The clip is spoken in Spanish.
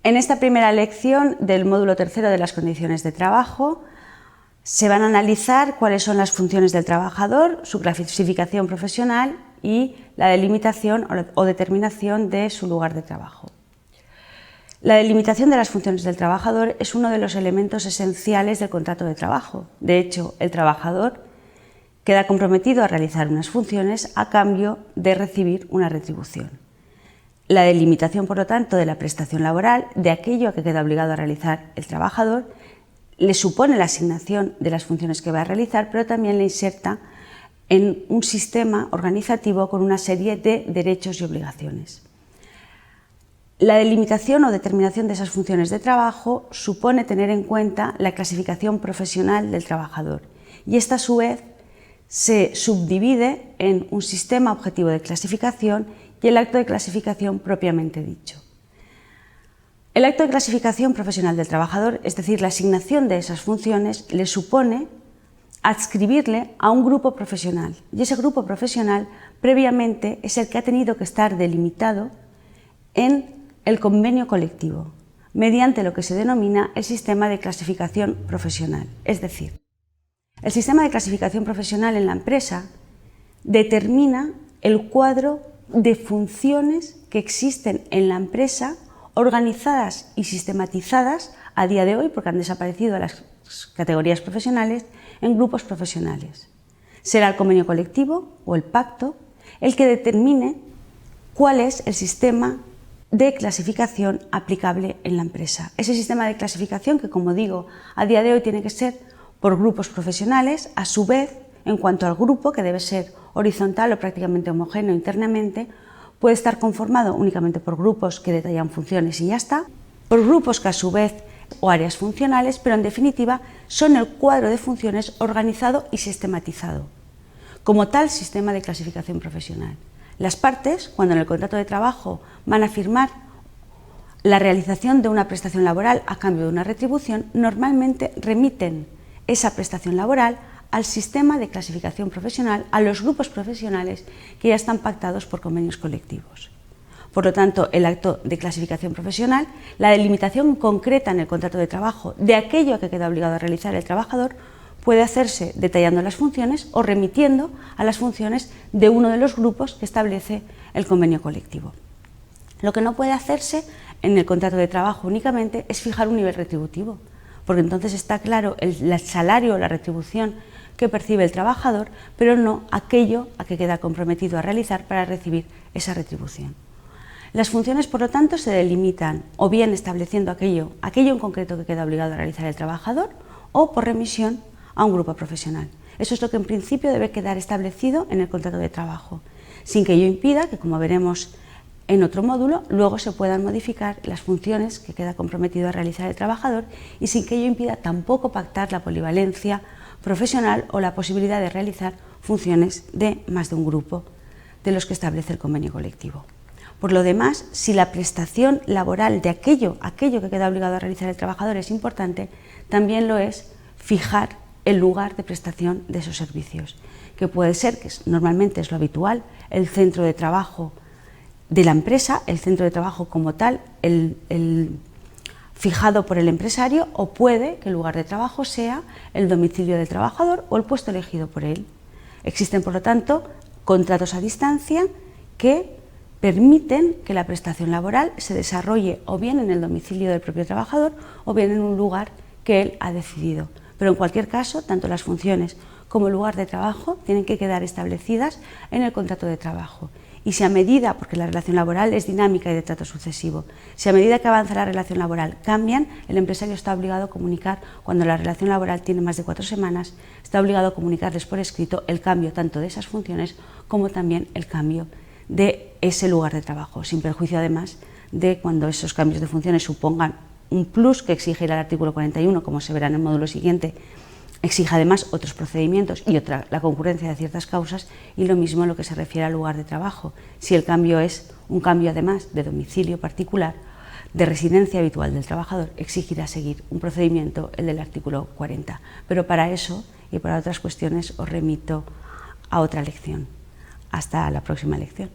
En esta primera lección del módulo tercero de las condiciones de trabajo se van a analizar cuáles son las funciones del trabajador, su clasificación profesional y la delimitación o determinación de su lugar de trabajo. La delimitación de las funciones del trabajador es uno de los elementos esenciales del contrato de trabajo. De hecho, el trabajador queda comprometido a realizar unas funciones a cambio de recibir una retribución. La delimitación, por lo tanto, de la prestación laboral, de aquello a que queda obligado a realizar el trabajador, le supone la asignación de las funciones que va a realizar, pero también le inserta en un sistema organizativo con una serie de derechos y obligaciones. La delimitación o determinación de esas funciones de trabajo supone tener en cuenta la clasificación profesional del trabajador, y esta a su vez se subdivide en un sistema objetivo de clasificación y el acto de clasificación propiamente dicho. El acto de clasificación profesional del trabajador, es decir, la asignación de esas funciones, le supone adscribirle a un grupo profesional, y ese grupo profesional previamente es el que ha tenido que estar delimitado en el convenio colectivo, mediante lo que se denomina el sistema de clasificación profesional. Es decir, el sistema de clasificación profesional en la empresa determina el cuadro de funciones que existen en la empresa, organizadas y sistematizadas a día de hoy, porque han desaparecido las categorías profesionales, en grupos profesionales. Será el convenio colectivo o el pacto el que determine cuál es el sistema de clasificación aplicable en la empresa. Ese sistema de clasificación que, como digo, a día de hoy tiene que ser por grupos profesionales, a su vez, en cuanto al grupo, que debe ser horizontal o prácticamente homogéneo internamente, puede estar conformado únicamente por grupos que detallan funciones y ya está, por grupos que a su vez o áreas funcionales, pero en definitiva son el cuadro de funciones organizado y sistematizado, como tal sistema de clasificación profesional. Las partes, cuando en el contrato de trabajo van a firmar la realización de una prestación laboral a cambio de una retribución, normalmente remiten esa prestación laboral al sistema de clasificación profesional, a los grupos profesionales que ya están pactados por convenios colectivos. Por lo tanto, el acto de clasificación profesional, la delimitación concreta en el contrato de trabajo de aquello a que queda obligado a realizar el trabajador, puede hacerse detallando las funciones o remitiendo a las funciones de uno de los grupos que establece el convenio colectivo. Lo que no puede hacerse en el contrato de trabajo únicamente es fijar un nivel retributivo, porque entonces está claro el salario o la retribución que percibe el trabajador, pero no aquello a que queda comprometido a realizar para recibir esa retribución. Las funciones, por lo tanto, se delimitan o bien estableciendo aquello en concreto que queda obligado a realizar el trabajador o por remisión a un grupo profesional. Eso es lo que en principio debe quedar establecido en el contrato de trabajo, sin que ello impida que, como veremos en otro módulo, luego se puedan modificar las funciones que queda comprometido a realizar el trabajador y sin que ello impida tampoco pactar la polivalencia profesional o la posibilidad de realizar funciones de más de un grupo de los que establece el convenio colectivo. Por lo demás, si la prestación laboral de aquello que queda obligado a realizar el trabajador es importante, también lo es fijar el lugar de prestación de esos servicios, que puede ser, que normalmente es lo habitual, el centro de trabajo de la empresa, el centro de trabajo como tal, el fijado por el empresario, o puede que el lugar de trabajo sea el domicilio del trabajador o el puesto elegido por él. Existen, por lo tanto, contratos a distancia que permiten que la prestación laboral se desarrolle o bien en el domicilio del propio trabajador o bien en un lugar que él ha decidido. Pero en cualquier caso, tanto las funciones como el lugar de trabajo tienen que quedar establecidas en el contrato de trabajo. Y si a medida, porque la relación laboral es dinámica y de trato sucesivo, si a medida que avanza la relación laboral cambian, el empresario está obligado a comunicar, cuando la relación laboral tiene más de 4 semanas, está obligado a comunicarles por escrito el cambio tanto de esas funciones como también el cambio de ese lugar de trabajo, sin perjuicio además de cuando esos cambios de funciones supongan un plus que exigirá el artículo 41, como se verá en el módulo siguiente, exige además otros procedimientos y la concurrencia de ciertas causas, y lo mismo en lo que se refiere al lugar de trabajo. Si el cambio es un cambio además de domicilio particular, de residencia habitual del trabajador, exigirá seguir un procedimiento, el del artículo 40. Pero para eso y para otras cuestiones os remito a otra lección. Hasta la próxima lección.